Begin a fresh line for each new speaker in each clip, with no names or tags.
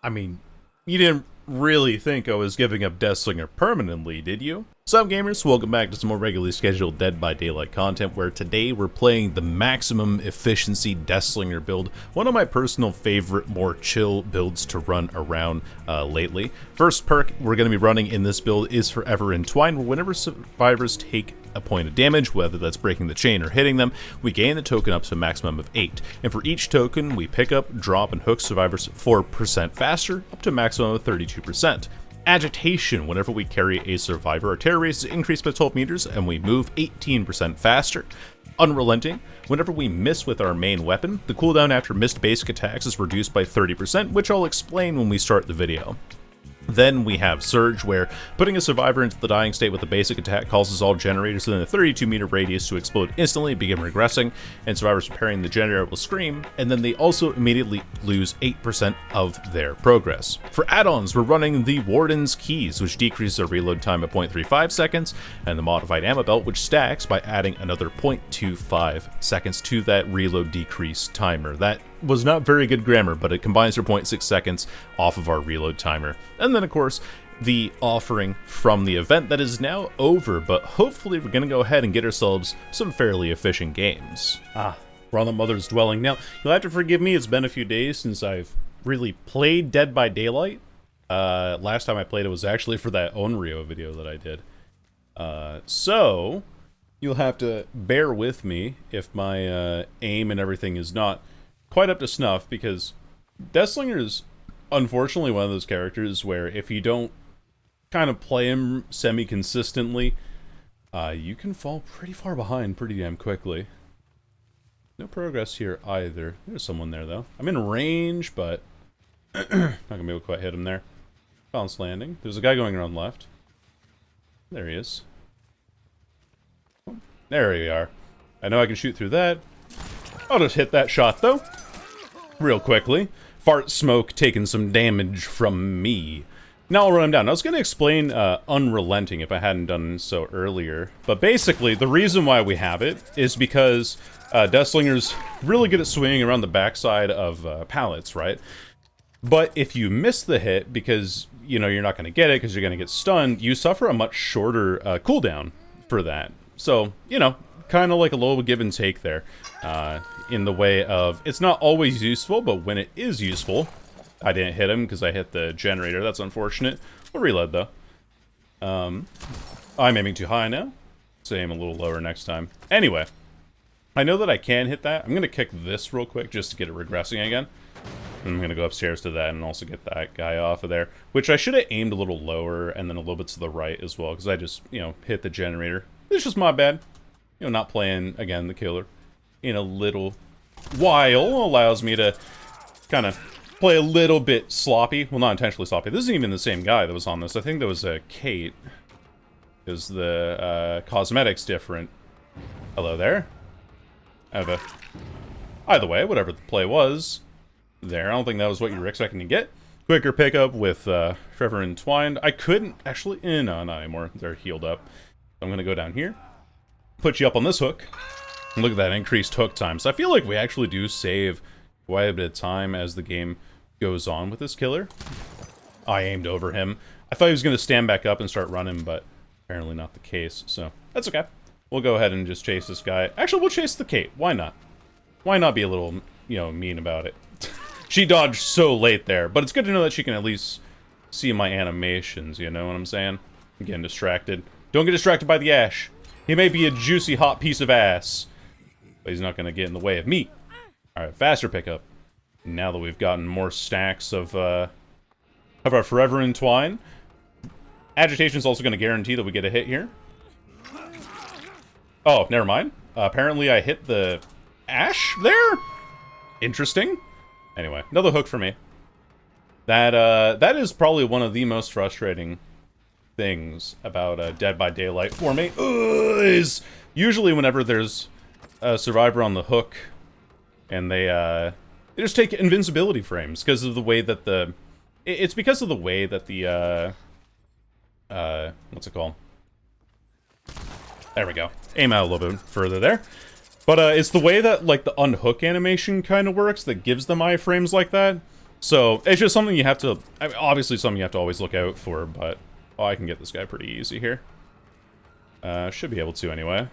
I mean, you didn't really think I was giving up Deathslinger permanently, did you? What's up, gamers? Welcome back to some more regularly scheduled Dead by Daylight content, where today we're playing the maximum efficiency Deathslinger build, one of my personal favorite, more chill builds to run around lately. First perk we're going to be running in this build is Forever Entwined, where whenever survivors take a point of damage, whether that's breaking the chain or hitting them, we gain the token up to a maximum of 8. And for each token, we pick up, drop, and hook survivors 4% faster, up to a maximum of 32%. Agitation, whenever we carry a survivor, our terror rate is increased by 12 meters, and we move 18% faster. Unrelenting, whenever we miss with our main weapon, the cooldown after missed basic attacks is reduced by 30%, which I'll explain when we start the video. Then we have Surge, where putting a survivor into the dying state with a basic attack causes all generators within a 32-meter radius to explode instantly and begin regressing, and survivors repairing the generator will scream, and then they also immediately lose 8% of their progress. For add-ons, we're running the Warden's Keys, which decreases our reload time by 0.35 seconds, and the modified ammo belt, which stacks by adding another 0.25 seconds to that reload decrease timer. That was not very good grammar, but it combines for 0.6 seconds off of our reload timer. And then, of course, the offering from the event that is now over, but hopefully we're going to go ahead and get ourselves some fairly efficient games. We're on the Mother's Dwelling. Now, you'll have to forgive me, it's been a few days since I've really played Dead by Daylight. Last time I played it was actually for that Onryo video that I did. So, you'll have to bear with me if my aim and everything is not quite up to snuff, because Deathslinger is unfortunately one of those characters where if you don't kind of play him semi-consistently, you can fall pretty far behind pretty damn quickly. No progress here either. There's someone there, though. I'm in range, but not gonna be able to quite hit him there. Bounce landing. There's a guy going around left. There he is. There we are. I know I can shoot through that. I'll just hit that shot, though, real quickly. Fart smoke taking some damage from me. Now I'll run him down. I was going to explain Unrelenting if I hadn't done so earlier. But basically, the reason why we have it is because Deathslinger's really good at swinging around the backside of pallets, right? But if you miss the hit, because, you know, you're not going to get it because you're going to get stunned, you suffer a much shorter cooldown for that. So, you know, kind of like a little give and take there. In the way of, it's not always useful, but when it is useful, I didn't hit him because I hit the generator. That's unfortunate. We'll reload, though. I'm aiming too high now, so aim a little lower next time. Anyway, I know that I can hit that. I'm going to kick this real quick just to get it regressing again. I'm going to go upstairs to that and also get that guy off of there, which I should have aimed a little lower and then a little bit to the right as well, because I just, you know, hit the generator. It's just my bad. You know, not playing, again, the killer in a little while allows me to kind of play a little bit sloppy. Well, not intentionally sloppy. This isn't even the same guy that was on this. I think that was Kate. Is the cosmetics different? Hello there. I have a... Either way, whatever the play was there, I don't think that was what you were expecting to get. Quicker pickup with Forever Entwined. I couldn't actually... no, not anymore. They're healed up. I'm going to go down here. Put you up on this hook. And look at that increased hook time. So I feel like we actually do save quite a bit of time as the game goes on with this killer. I aimed over him. I thought he was going to stand back up and start running, but apparently not the case. So that's okay. We'll go ahead and just chase this guy. Actually, we'll chase the Kate. Why not? Why not be a little, you know, mean about it? She dodged so late there, but it's good to know that she can at least see my animations, you know what I'm saying? I'm getting distracted. Don't get distracted by the ash. He may be a juicy, hot piece of ass, but he's not going to get in the way of me. Alright, faster pickup. Now that we've gotten more stacks of our Forever Entwine. Agitation is also going to guarantee that we get a hit here. Oh, never mind. Apparently I hit the ash there? Interesting. Anyway, another hook for me. That is probably one of the most frustrating things about Dead by Daylight for me. Is usually whenever there's a survivor on the hook and they just take invincibility frames because of the way that the... It's because of the way that the, what's it called? There we go. Aim out a little bit further there. But it's the way that, like, the unhook animation kind of works that gives them iframes like that. So, it's just something you have to... I mean, obviously something you have to always look out for, but... Oh, I can get this guy pretty easy here. Should be able to anyway.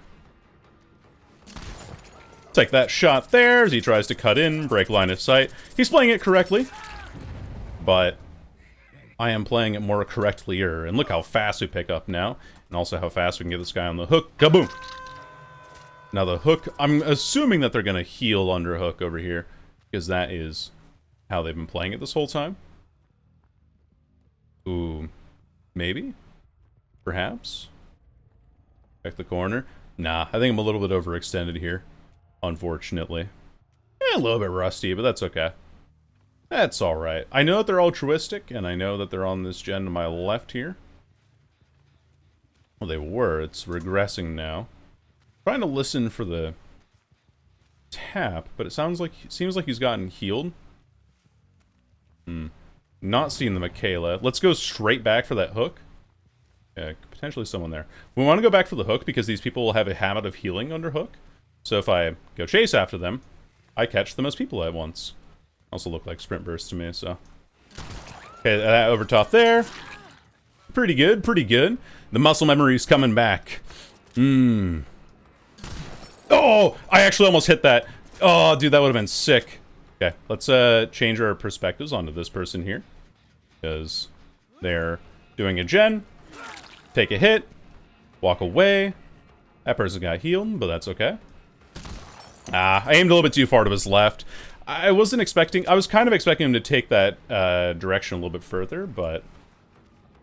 Take that shot there as he tries to cut in, break line of sight. He's playing it correctly. But... I am playing it more correctly-er. And look how fast we pick up now. And also how fast we can get this guy on the hook. Kaboom! Now the hook... I'm assuming that they're going to heal under hook over here. Because that is... how they've been playing it this whole time. Ooh. Maybe? Perhaps? Check the corner. Nah, I think I'm a little bit overextended here. Unfortunately. A little bit rusty, but that's okay. That's alright. I know that they're altruistic, and I know that they're on this gen to my left here. Well, they were. It's regressing now. Trying to listen for the tap, but it seems like he's gotten healed. Not seeing the Michaela. Let's go straight back for that hook. Yeah, potentially someone there. We want to go back for the hook because these people will have a habit of healing under hook. So if I go chase after them, I catch them as people at once. Also look like sprint bursts to me, so. Okay, that over top there. Pretty good, pretty good. The muscle memory's coming back. Oh! I actually almost hit that. Oh, dude, that would have been sick. Okay, let's change our perspectives onto this person here. Because they're doing a gen. Take a hit. Walk away. That person got healed, but that's okay. I aimed a little bit too far to his left. I wasn't expecting... I was kind of expecting him to take that direction a little bit further, but...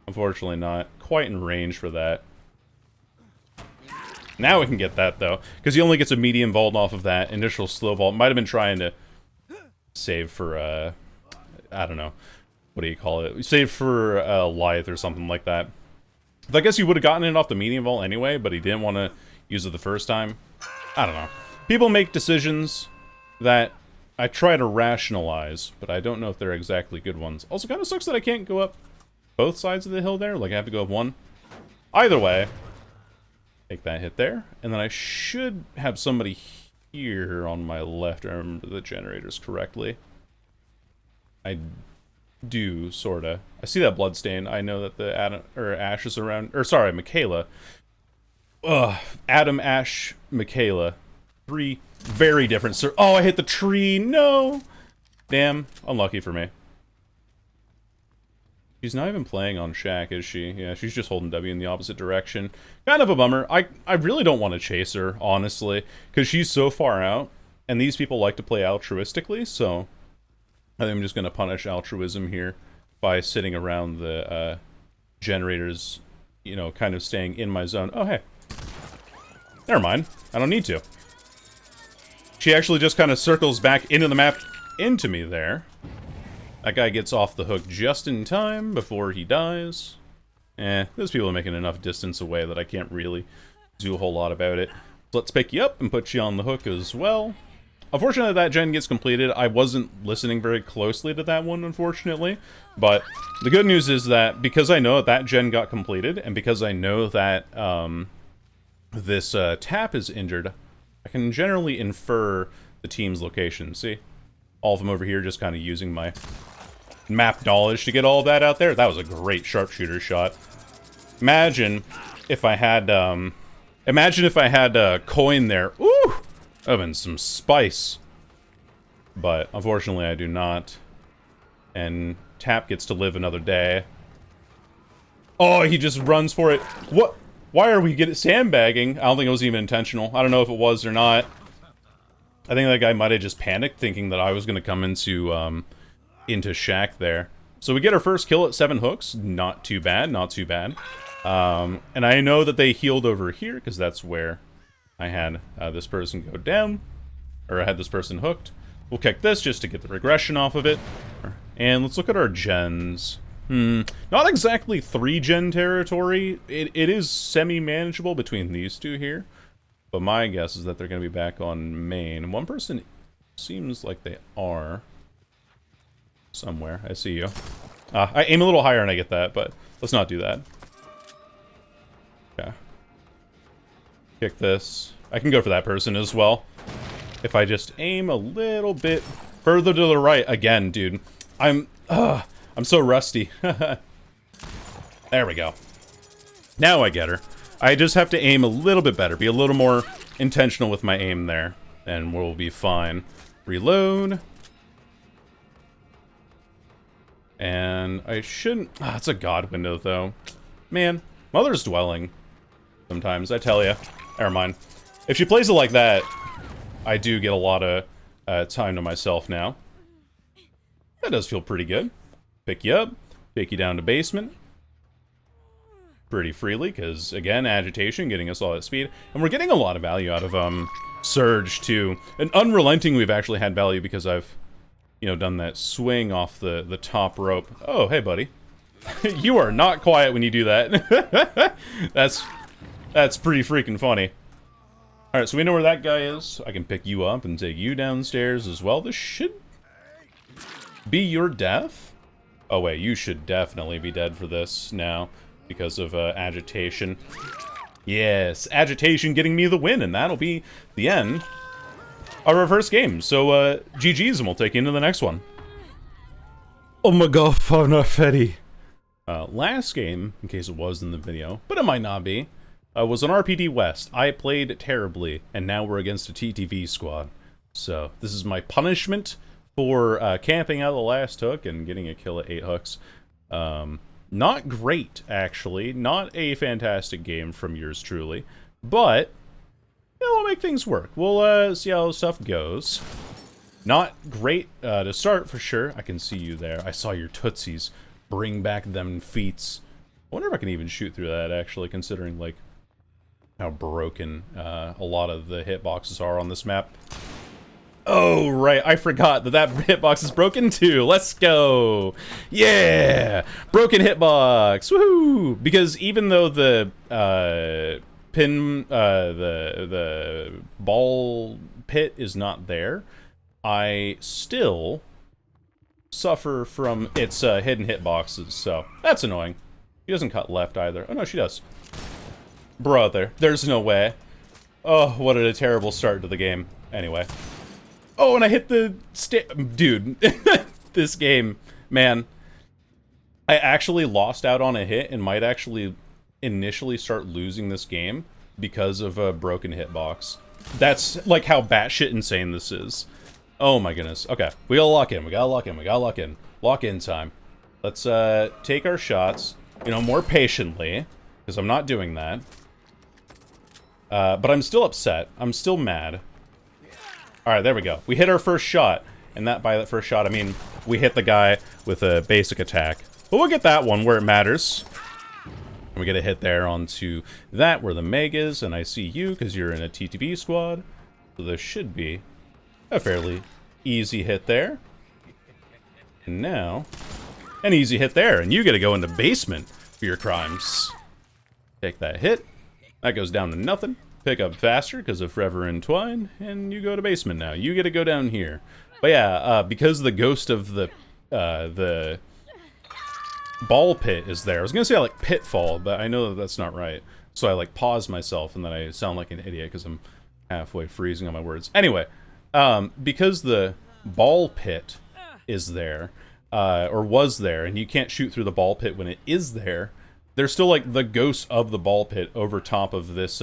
unfortunately not quite in range for that. Now we can get that, though. Because he only gets a medium vault off of that initial slow vault. Might have been trying to save for, I don't know. What do you call it? Save for Lithe or something like that. I guess he would have gotten it off the medium vault anyway, but he didn't want to use it the first time. I don't know. People make decisions that I try to rationalize, but I don't know if they're exactly good ones. Also, kind of sucks that I can't go up both sides of the hill there. Like, I have to go up one. Either way, take that hit there. And then I should have somebody here on my left. I remember the generators correctly. I do, sorta. I see that bloodstain. I know that the Ash is around. Or, sorry, Michaela. Ugh. Adam, Ash, Michaela. Three very different... Oh, I hit the tree! No! Damn. Unlucky for me. She's not even playing on Shack, is she? Yeah, she's just holding W in the opposite direction. Kind of a bummer. I really don't want to chase her, honestly, because she's so far out, and these people like to play altruistically, so I think I'm just going to punish altruism here by sitting around the generators, you know, kind of staying in my zone. Oh, hey. Never mind. I don't need to. She actually just kind of circles back into the map into me there. That guy gets off the hook just in time before he dies. Those people are making enough distance away that I can't really do a whole lot about it. So let's pick you up and put you on the hook as well. Unfortunately, that gen gets completed. I wasn't listening very closely to that one, unfortunately. But the good news is that because I know that gen got completed, and because I know that this tap is injured, I can generally infer the team's location. See? All of them over here just kind of using my map knowledge to get all of that out there. That was a great sharpshooter shot. Imagine if I had a coin there. Ooh! That would have been some spice. But unfortunately I do not. And Tap gets to live another day. Oh, he just runs for it. What? Why are we sandbagging? I don't think it was even intentional. I don't know if it was or not. I think that guy might have just panicked, thinking that I was going to come into Shack there. So we get our first kill at 7 hooks. Not too bad, not too bad. And I know that they healed over here, because that's where I had this person go down. Or I had this person hooked. We'll kick this just to get the regression off of it. And let's look at our gens. Not exactly 3-gen territory. It is semi-manageable between these two here. But my guess is that they're going to be back on main. One person seems like they are. Somewhere. I see you. I aim a little higher and I get that, but let's not do that. Okay. Kick this. I can go for that person as well. If I just aim a little bit further to the right. Again, dude. I'm so rusty. There we go. Now I get her. I just have to aim a little bit better, be a little more intentional with my aim there, and we'll be fine. Reload. And I shouldn't... Ah, it's a god window, though. Man, Mother's Dwelling. Sometimes, I tell ya. Never mind. If she plays it like that, I do get a lot of time to myself now. That does feel pretty good. Pick you up, take you down to basement. Pretty freely, because, again, Agitation, getting us all at speed. And we're getting a lot of value out of, Surge, too. And Unrelenting, we've actually had value because I've, you know, done that swing off the top rope. Oh, hey, buddy. You are not quiet when you do that. That's pretty freaking funny. Alright, so we know where that guy is. I can pick you up and take you downstairs as well. This should be your death? Oh, wait, you should definitely be dead for this now. Because of Agitation. Yes, Agitation getting me the win, and that'll be the end of our first game. So, GG's, and we'll take you into the next one. Oh my god, I'm not Freddy. Last game, in case it was in the video, but it might not be, was an RPD West. I played terribly, and now we're against a TTV squad. So, this is my punishment for camping out the last hook and getting a kill at 8 hooks. Not great, actually. Not a fantastic game from yours truly. But, you know, we'll make things work. We'll see how stuff goes. Not great to start, for sure. I can see you there. I saw your tootsies. Bring back them feats. I wonder if I can even shoot through that, actually, considering, like, how broken a lot of the hitboxes are on this map. Oh, right, I forgot that hitbox is broken too. Let's go. Yeah! Broken hitbox. Woohoo! Because even though the the ball pit is not there, I still suffer from its hidden hitboxes, so that's annoying. She doesn't cut left either. Oh no, she does. Brother, there's no way. Oh, what a terrible start to the game. Anyway. Oh, and I hit the dude, this game, man. I actually lost out on a hit and might actually initially start losing this game because of a broken hitbox. That's like how batshit insane this is. Oh my goodness. Okay, we gotta lock in, we gotta lock in, we gotta lock in. Lock in time. Let's take our shots, you know, more patiently, because I'm not doing that. But I'm still upset. I'm still mad. Alright, there we go. We hit our first shot. And that by that first shot, I mean, we hit the guy with a basic attack. But we'll get that one where it matters. And we get a hit there onto that, where the Meg is. And I see you, because you're in a TTV squad. So there should be a fairly easy hit there. And now, an easy hit there. And you get to go into basement for your crimes. Take that hit. That goes down to nothing. Pick up faster because of Forever Entwined, and you go to basement now. You get to go down here. But yeah, because the ghost of the ball pit is there. I was gonna say like pitfall, but I know that that's not right. So I like pause myself, and then I sound like an idiot because I'm halfway freezing on my words. Anyway, because the ball pit is there, or was there, and you can't shoot through the ball pit when it is there, there's still like the ghost of the ball pit over top of this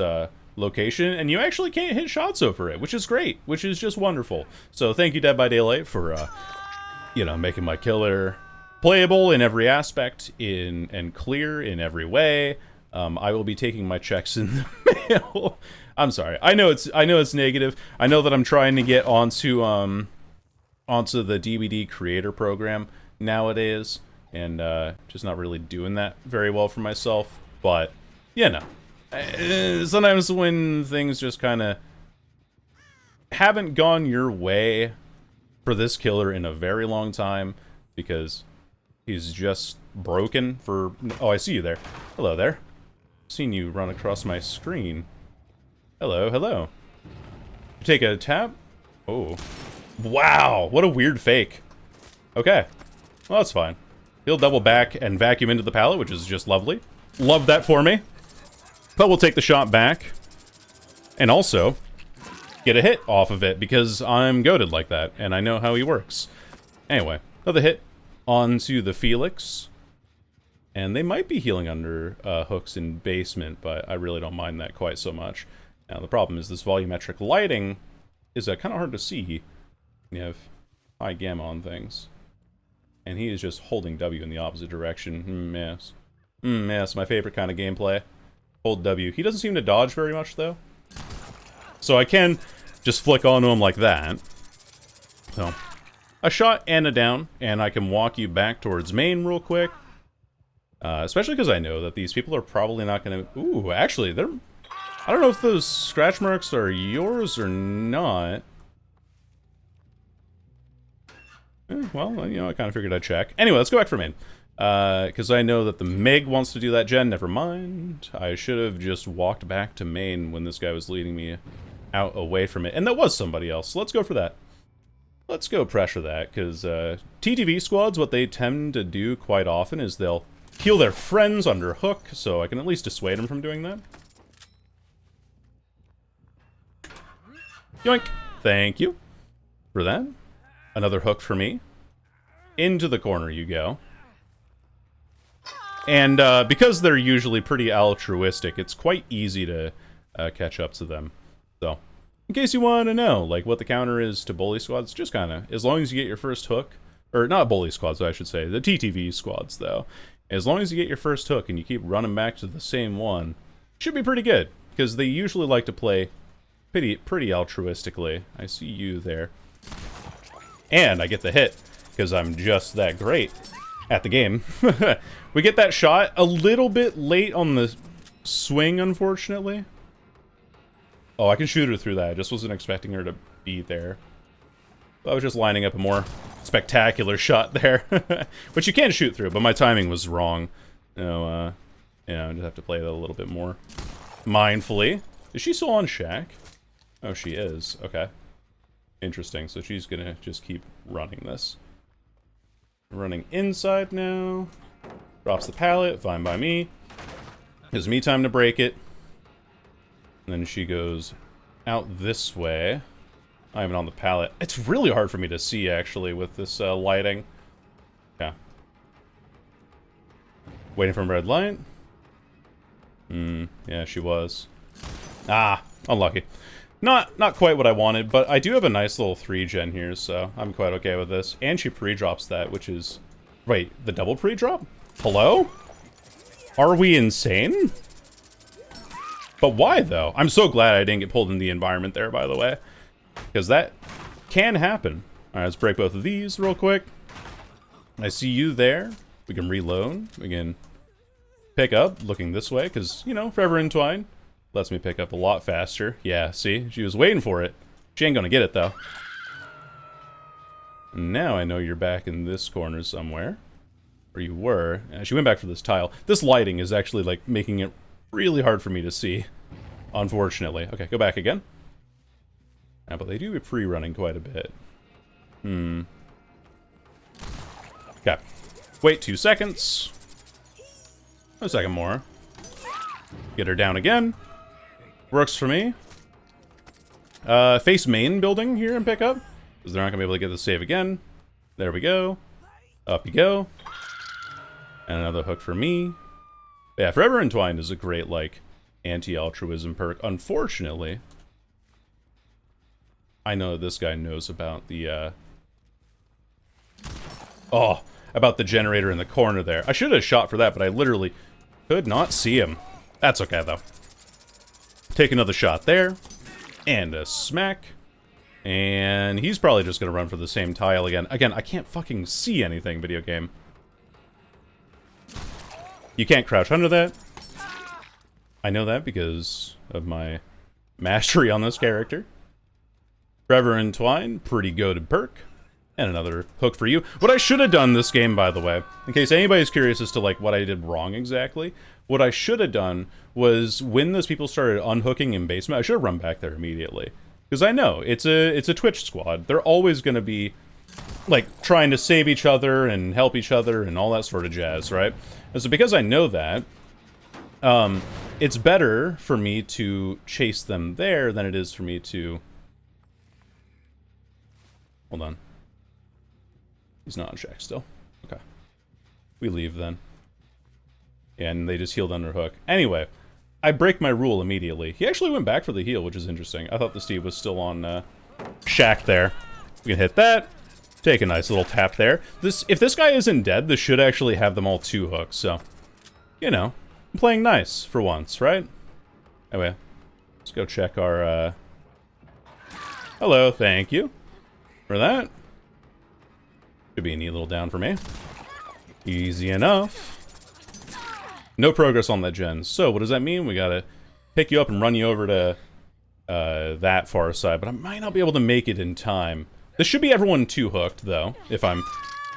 location, and you actually can't hit shots over it, which is great, which is just wonderful. So thank you, Dead by Daylight, for you know, making my killer playable in every aspect, and clear in every way. I will be taking my checks in the mail. I'm sorry. I know it's negative. I know that I'm trying to get onto the DVD creator program nowadays, and just not really doing that very well for myself. But you know. Sometimes when things just kind of haven't gone your way for this killer in a very long time, because he's just broken for... Oh, I see you there. Hello there. Seen you run across my screen. Hello, hello. Take a tap? Oh. Wow, what a weird fake. Okay. Well, that's fine. He'll double back and vacuum into the pallet, which is just lovely. Love that for me. But we'll take the shot back, and also get a hit off of it, because I'm goated like that, and I know how he works. Anyway, another hit, onto the Felix. And they might be healing under hooks in basement, but I really don't mind that quite so much. Now, the problem is this volumetric lighting is kind of hard to see when you have high gamma on things. And he is just holding W in the opposite direction. Yes. Yes, my favorite kind of gameplay. Hold W. He doesn't seem to dodge very much, though. So I can just flick onto him like that. So, a shot and a down, and I can walk you back towards main real quick. Especially because I know that these people are probably not going to... Ooh, actually, they're... I don't know if those scratch marks are yours or not. Well, you know, I kind of figured I'd check. Anyway, let's go back for main. Because I know that the Meg wants to do that gen. Never mind. I should have just walked back to main when this guy was leading me out away from it. And that was somebody else. So let's go for that. Let's go pressure that, because TTV squads, what they tend to do quite often is they'll heal their friends under hook, so I can at least dissuade them from doing that. Yoink! Thank you for that. Another hook for me. Into the corner you go. And because they're usually pretty altruistic, it's quite easy to catch up to them. So, in case you want to know, like, what the counter is to bully squads, just kind of, as long as you get your first hook, or not bully squads, I should say, the TTV squads, though. As long as you get your first hook and you keep running back to the same one, should be pretty good, because they usually like to play pretty altruistically. I see you there. And I get the hit, because I'm just that great at the game. We get that shot a little bit late on the swing, unfortunately. Oh, I can shoot her through that. I just wasn't expecting her to be there. I was just lining up a more spectacular shot there. Which you can shoot through, but my timing was wrong. So, yeah, I just have to play that a little bit more mindfully. Is she still on Shack? Oh, she is. Okay. Interesting. So she's gonna just keep running this. Running inside now. Drops the pallet. Fine by me. Gives me time to break it. And then she goes out this way. I'm even on the pallet. It's really hard for me to see, actually, with this lighting. Yeah. Waiting for a red light. Yeah, she was. Ah, unlucky. Not quite what I wanted, but I do have a nice little 3-gen here, so I'm quite okay with this. And she pre-drops that, which is... Wait, the double pre-drop? Hello? Are we insane? But why, though? I'm so glad I didn't get pulled in the environment there, by the way. Because that can happen. Alright, let's break both of these real quick. I see you there. We can reload. We can pick up, looking this way, because, you know, forever Entwined. Lets me pick up a lot faster. Yeah, see? She was waiting for it. She ain't gonna get it, though. Now I know you're back in this corner somewhere. Or you were. She went back for this tile. This lighting is actually, like, making it really hard for me to see. Unfortunately. Okay, go back again. Yeah, but they do be pre-running quite a bit. Okay. Wait 2 seconds. A second more. Get her down again. Works for me. Face main building here and pick up. Because they're not going to be able to get the save again. There we go. Up you go. And another hook for me. Yeah, Forever Entwined is a great, like, anti-altruism perk. Unfortunately, I know this guy knows about the, oh, about the generator in the corner there. I should have shot for that, but I literally could not see him. That's okay, though. Take another shot there. And a smack. And he's probably just going to run for the same tile again. Again, I can't fucking see anything, video game. You can't crouch under that. I know that because of my mastery on this character. Forever Entwined, pretty goated perk. And another hook for you. What I should have done this game, by the way, in case anybody's curious as to, like, what I did wrong exactly, what I should have done was, when those people started unhooking in basement, I should have run back there immediately. Because I know, it's a Twitch squad. They're always going to be, like, trying to save each other and help each other and all that sort of jazz, right? And so because I know that, it's better for me to chase them there than it is for me to... Hold on. He's not on check still. Okay. We leave then. And they just healed underhook. Anyway, I break my rule immediately. He actually went back for the heal, which is interesting. I thought the Steve was still on Shack there. We can hit that. Take a nice little tap there. If this guy isn't dead, this should actually have them all 2 hooks, so... You know, I'm playing nice for once, right? Anyway, let's go check our, Hello, thank you for that. Should be a neat little down for me. Easy enough. No progress on that gen. So, what does that mean? We gotta pick you up and run you over to, that far side, but I might not be able to make it in time. This should be everyone 2 hooked, though, if I'm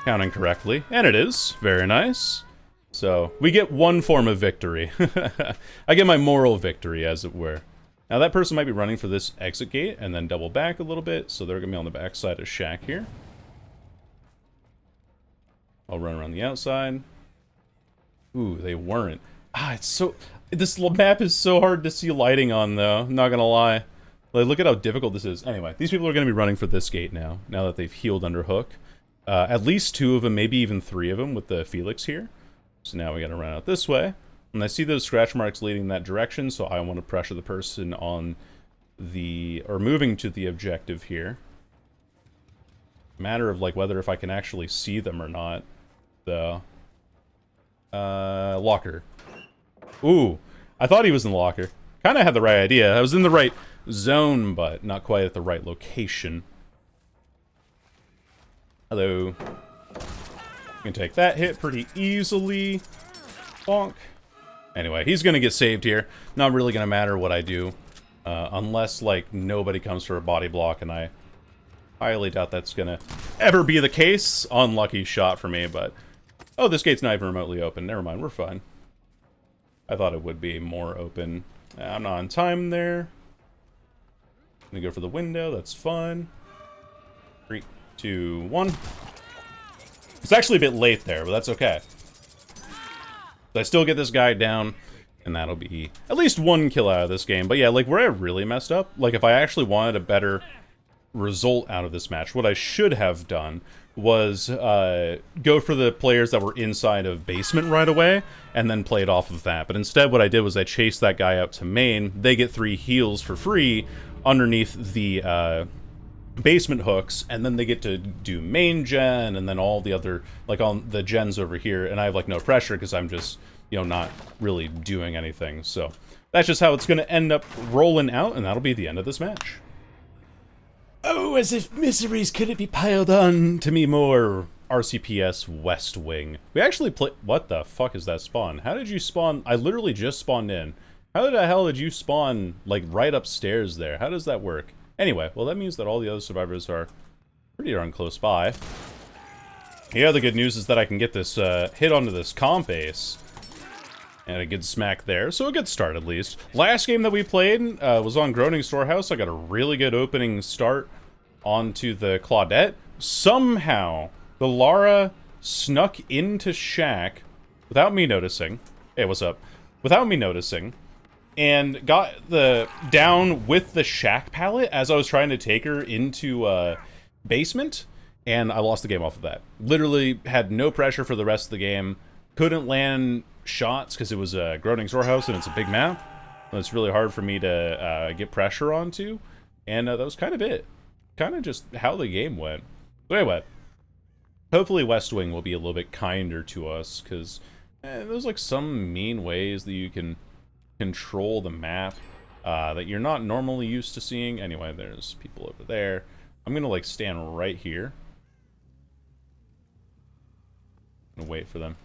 counting correctly. And it is. Very nice. So, we get one form of victory. I get my moral victory, as it were. Now, that person might be running for this exit gate, and then double back a little bit, so they're gonna be on the back side of Shack here. I'll run around the outside. Ooh, they weren't. Ah, it's so... This map is so hard to see lighting on, though. I'm not gonna lie. Like, look at how difficult this is. Anyway, these people are gonna be running for this gate now that they've healed under hook. At least 2 of them, maybe even 3 of them with the Felix here. So now we gotta run out this way. And I see those scratch marks leading that direction, so I want to pressure the person on the... or moving to the objective here. Matter of, like, whether if I can actually see them or not, though. Locker. Ooh, I thought he was in the locker. Kinda had the right idea. I was in the right zone, but not quite at the right location. Hello. We can take that hit pretty easily. Bonk. Anyway, he's gonna get saved here. Not really gonna matter what I do. Unless, like, nobody comes for a body block, and I highly doubt that's gonna ever be the case. Unlucky shot for me, but... Oh, this gate's not even remotely open. Never mind, we're fine. I thought it would be more open. I'm not on time there. I'm gonna go for the window, that's fine. 3, 2, 1. It's actually a bit late there, but that's okay. I still get this guy down, and that'll be at least 1 kill out of this game. But yeah, like, where I really messed up, like, if I actually wanted a better result out of this match, what I should have done was go for the players that were inside of basement right away, and then played off of that. But instead, what I did was I chased that guy out to main. They get 3 heals for free underneath the basement hooks, and then they get to do main gen, and then all the other, like, on the gens over here, and I have, like, no pressure, because I'm just, you know, not really doing anything. So, that's just how it's gonna end up rolling out, and that'll be the end of this match. Oh, as if miseries couldn't be piled on to me more. R.C.P.S. West Wing. We actually play... What the fuck is that spawn? How did you spawn? I literally just spawned in. How the hell did you spawn, like, right upstairs there? How does that work? Anyway, well, that means that all the other survivors are pretty darn close by. The other good news is that I can get this hit onto this comp ace. And a good smack there, so a good start at least. Last game that we played was on Groaning Storehouse. I got a really good opening start onto the Claudette. Somehow, the Lara snuck into Shack without me noticing. Hey, what's up? Without me noticing. And got the down with the Shack pallet as I was trying to take her into basement. And I lost the game off of that. Literally had no pressure for the rest of the game. Couldn't land shots because it was a Groaning Storehouse and it's a big map. So it's really hard for me to get pressure onto. And that was kind of it. Kind of just how the game went. So anyway, hopefully West Wing will be a little bit kinder to us, because there's like some mean ways that you can control the map that you're not normally used to seeing. Anyway, there's people over there. I'm gonna like stand right here. I'm gonna wait for them.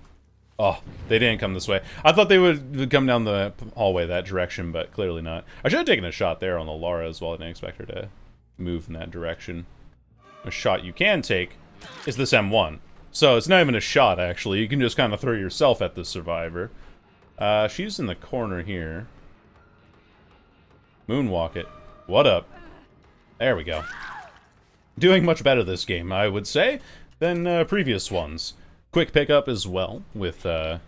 Oh, they didn't come this way. I thought they would come down the hallway that direction, but clearly not. I should have taken a shot there on the Lara as well. I didn't expect her to move in that direction. A shot you can take is this M1. So it's not even a shot, actually. You can just kind of throw yourself at the survivor. She's in the corner here. Moonwalk it. What up? There we go. Doing much better this game, I would say, than previous ones. Quick pickup as well with our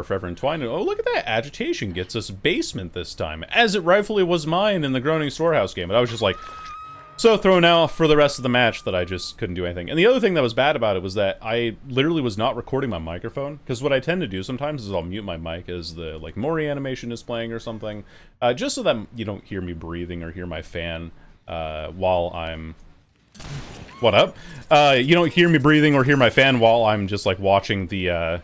forever Entwined. Oh, look at that! Agitation gets us basement this time, as it rightfully was mine in the Groaning Storehouse game. But I was just like, So thrown out for the rest of the match that I just couldn't do anything. And the other thing that was bad about it was that I literally was not recording my microphone, because what I tend to do sometimes is I'll mute my mic as the like Mori animation is playing or something, just so that you don't hear me breathing or hear my fan while I'm... What up? You don't hear me breathing or hear my fan while I'm just like watching the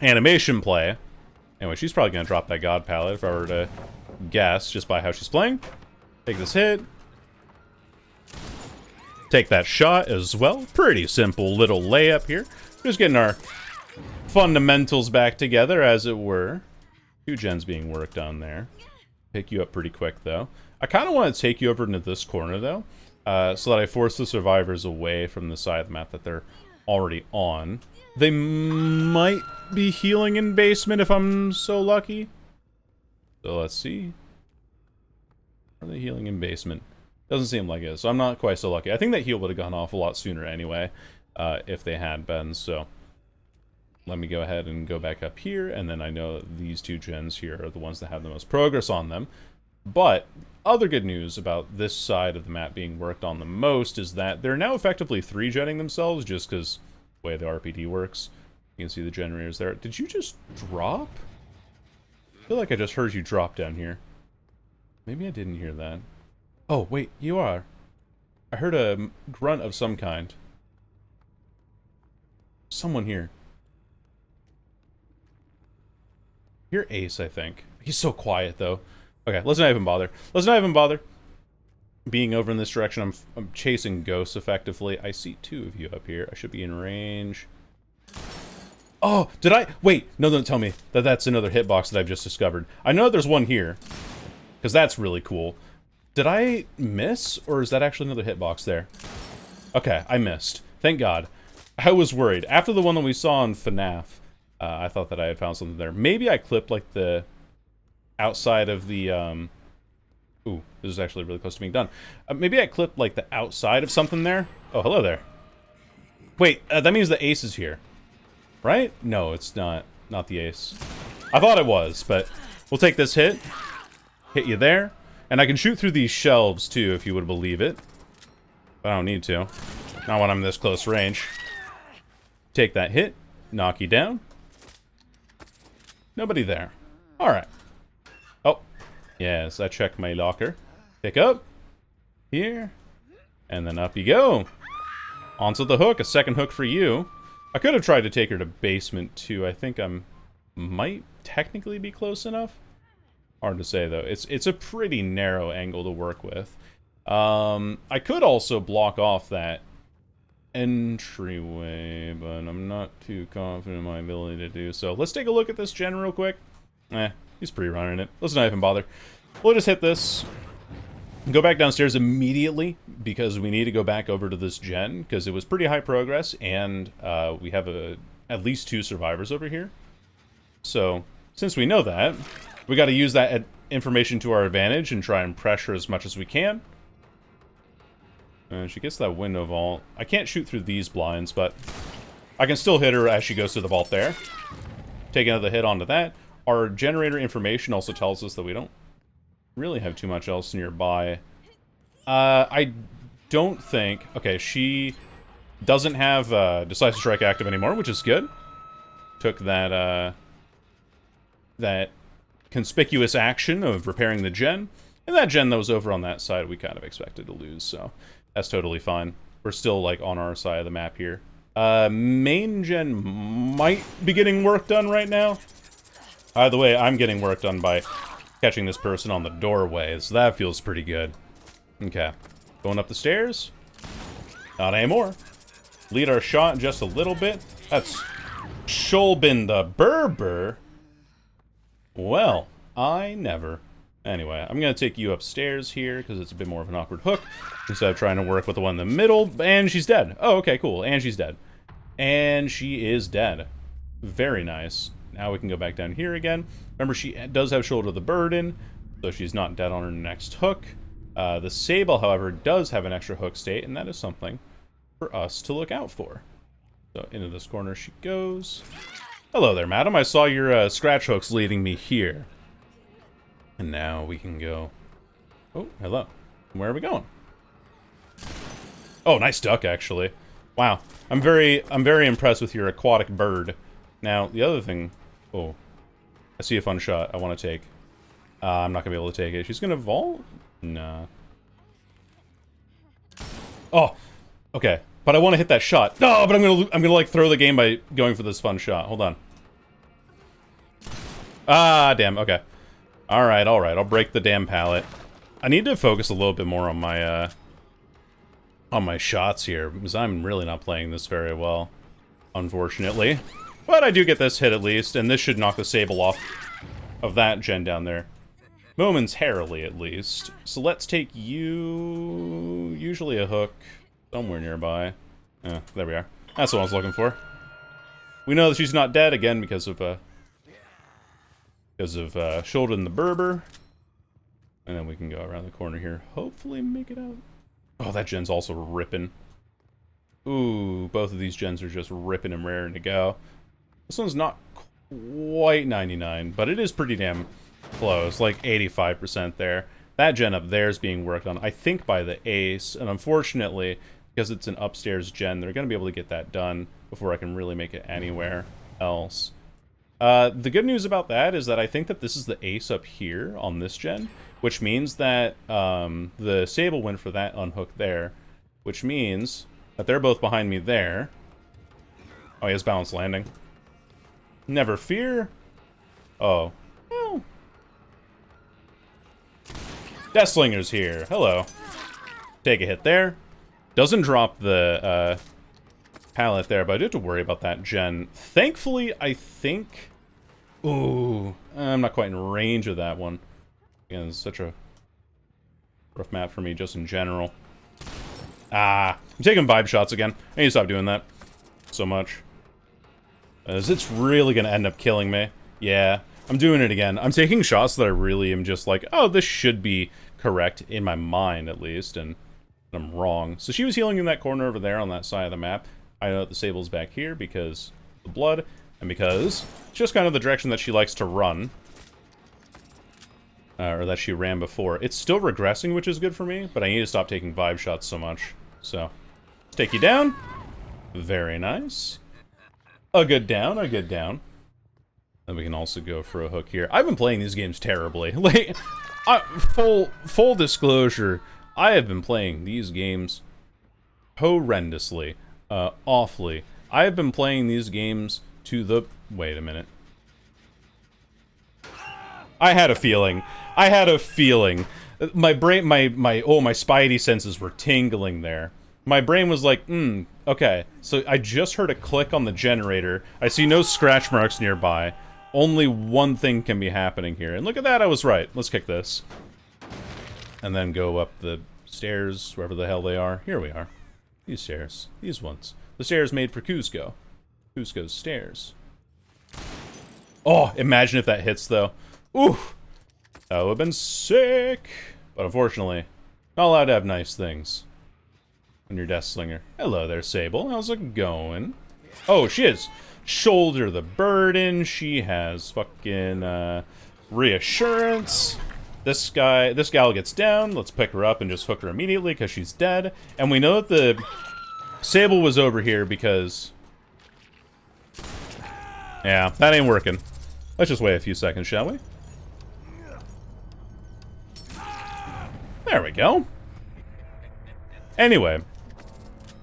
animation play. Anyway, she's probably gonna drop that God palette if I were to guess just by how she's playing. Take this hit. Take that shot as well. Pretty simple little layup here. Just getting our fundamentals back together, as it were. 2 gens being worked on there. Pick you up pretty quick, though. I kind of want to take you over into this corner, though, so that I force the survivors away from the side of the map that they're already on. They might be healing in basement if I'm so lucky. So let's see. Are they healing in basement? Doesn't seem like it, so I'm not quite so lucky. I think that heal would have gone off a lot sooner anyway, if they had been, so... Let me go ahead and go back up here, and then I know that these 2 gens here are the ones that have the most progress on them. But, other good news about this side of the map being worked on the most is that they're now effectively 3-genning themselves, just because the way the RPD works. You can see the generators there. Did you just drop? I feel like I just heard you drop down here. Maybe I didn't hear that. Oh, wait, you are. I heard a grunt of some kind. Someone here. You're Ace, I think. He's so quiet, though. Okay, let's not even bother. Let's not even bother being over in this direction. I'm chasing ghosts, effectively. I see 2 of you up here. I should be in range. Oh, did I? Wait, no, don't tell me that that's another hitbox that I've just discovered. I know there's one here, because that's really cool. Did I miss, or is that actually another hitbox there? Okay, I missed. Thank God. I was worried. After the one that we saw in FNAF, I thought that I had found something there. Maybe I clipped, like, the outside of the, Ooh, this is actually really close to being done. Maybe I clipped, like, the outside of something there. Oh, hello there. Wait, that means the Ace is here. Right? No, it's not. Not the Ace. I thought it was, but we'll take this hit. Hit you there. And I can shoot through these shelves, too, if you would believe it. But I don't need to. Not when I'm this close range. Take that hit. Knock you down. Nobody there. Alright. Oh. Yes, I checked my locker. Pick up. Here. And then up you go. Onto the hook. A second hook for you. I could have tried to take her to basement, too. I think might technically be close enough. Hard to say, though. It's a pretty narrow angle to work with. I could also block off that entryway, but I'm not too confident in my ability to do so. Let's take a look at this gen real quick. He's pre-running it. Let's not even bother. We'll just hit this. Go back downstairs immediately, because we need to go back over to this gen, because it was pretty high progress, and we have at least 2 survivors over here. So, since we know that, we got to use that information to our advantage and try and pressure as much as we can. And she gets that window vault. I can't shoot through these blinds, but I can still hit her as she goes through the vault there. Take another hit onto that. Our generator information also tells us that we don't really have too much else nearby. I don't think... Okay, she doesn't have Decisive Strike active anymore, which is good. Took that, that conspicuous action of repairing the gen. And that gen that was over on that side we kind of expected to lose, so that's totally fine. We're still, like, on our side of the map here. Main gen might be getting work done right now. Either way, I'm getting work done by catching this person on the doorway, so that feels pretty good. Okay. Going up the stairs. Not anymore. Lead our shot just a little bit. That's Sholbin the Berber. Well, I never. Anyway, I'm going to take you upstairs here, because it's a bit more of an awkward hook, instead of trying to work with the one in the middle. And she's dead. Oh, okay, cool. And she's dead. And she is dead. Very nice. Now we can go back down here again. Remember, she does have Shoulder the Burden, so she's not dead on her next hook. The Sable, however, does have an extra hook state, and that is something for us to look out for. So into this corner she goes. Hello there, madam. I saw your scratch hooks leading me here. And now we can go... Oh, hello. Where are we going? Oh, nice duck, actually. Wow. I'm very impressed with your aquatic bird. Now, the other thing... Oh. I see a fun shot I want to take. I'm not going to be able to take it. She's going to vault? Nah. Oh! Okay. But I want to hit that shot. No, but I'm gonna like throw the game by going for this fun shot. Hold on. Ah, damn. Okay. Alright, alright. I'll break the damn pallet. I need to focus a little bit more on my shots here, because I'm really not playing this very well, unfortunately. But I do get this hit at least, and this should knock the Sable off of that gen down there. Momentarily, at least. So let's take you... Usually a hook somewhere nearby. There we are. That's what I was looking for. We know that she's not dead, again, because of shouldering the Berber. And then we can go around the corner here. Hopefully make it out. Oh, that gen's also ripping. Ooh, both of these gens are just ripping and raring to go. This one's not quite 99, but it is pretty damn close. Like 85% there. That gen up there is being worked on, I think, by the Ace. And unfortunately, because it's an upstairs gen, they're going to be able to get that done before I can really make it anywhere else. The good news about that is that I think that this is the Ace up here on this gen, which means that the Sable went for that unhook there, which means that they're both behind me there. Oh, he has balanced landing. Never fear. Oh. Well. Deathslinger's here. Hello. Take a hit there. Doesn't drop the pallet there, but I do have to worry about that gen. Thankfully, I think... Ooh, I'm not quite in range of that one. Again, it's such a rough map for me just in general. Ah, I'm taking vibe shots again. I need to stop doing that so much. As it's really going to end up killing me. Yeah, I'm doing it again. I'm taking shots that I really am just like, oh, this should be correct in my mind, at least, and I'm wrong. So she was healing in that corner over there on that side of the map. I know that the Sable's back here because of the blood, and because it's just kind of the direction that she likes to run. Or that she ran before. It's still regressing, which is good for me, but I need to stop taking vibe shots so much. So, let's take you down. Very nice. A good down, a good down. Then we can also go for a hook here. I've been playing these games terribly. Like, full disclosure, I have been playing these games horrendously. Awfully. I have been playing these games to the... Wait a minute. I had a feeling. I had a feeling. My brain, my spidey senses were tingling there. My brain was like, okay. So I just heard a click on the generator. I see no scratch marks nearby. Only one thing can be happening here. And look at that, I was right. Let's kick this. And then go up the stairs, wherever the hell they are. Here we are. These stairs. These ones. The stairs made for Cusco. Cusco's stairs. Oh, imagine if that hits, though. Ooh! That would have been sick! But unfortunately, not allowed to have nice things. When you're Deathslinger. Hello there, Sable. How's it going? Oh, she has shoulder the burden. She has fucking, reassurance. This gal gets down. Let's pick her up and just hook her immediately because she's dead. And we know that the Sable was over here because... Yeah, that ain't working. Let's just wait a few seconds, shall we? There we go. Anyway,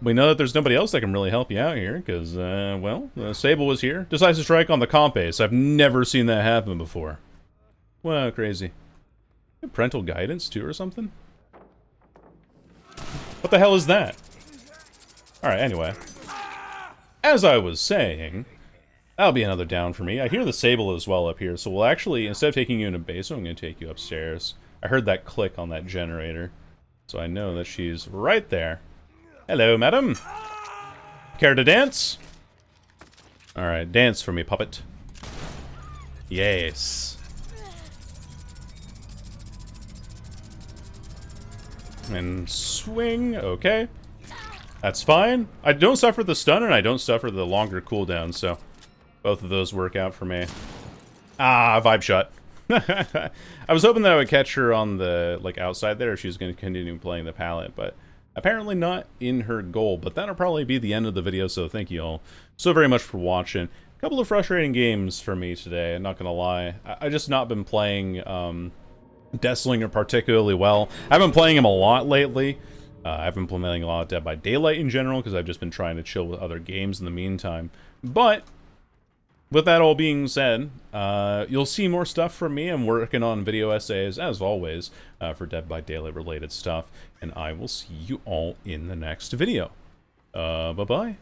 we know that there's nobody else that can really help you out here, because, well, Sable was here. Decides to strike on the comp base. I've never seen that happen before. Wow, crazy. Parental guidance, too, or something? What the hell is that? Alright, anyway. As I was saying, that'll be another down for me. I hear the Sable as well up here, so we'll actually, instead of taking you in a base, I'm going to take you upstairs. I heard that click on that generator, so I know that she's right there. Hello, madam. Care to dance? Alright, dance for me, puppet. Yes. And swing, okay. That's fine. I don't suffer the stun, and I don't suffer the longer cooldown, so both of those work out for me. Ah, vibe shot. I was hoping that I would catch her on the, like, outside there if she was going to continue playing the pallet, but Apparently not in her goal, but that'll probably be the end of the video, so thank you all so very much for watching. A couple of frustrating games for me today, I'm not gonna lie. I just not been playing Deathslinger particularly well. I've been playing him a lot lately. I've been playing a lot of Dead by Daylight in general, because I've just been trying to chill with other games in the meantime. But with that all being said, you'll see more stuff from me. I'm working on video essays, as always, for Dead by Daylight related stuff, and I will see you all in the next video. Bye-bye.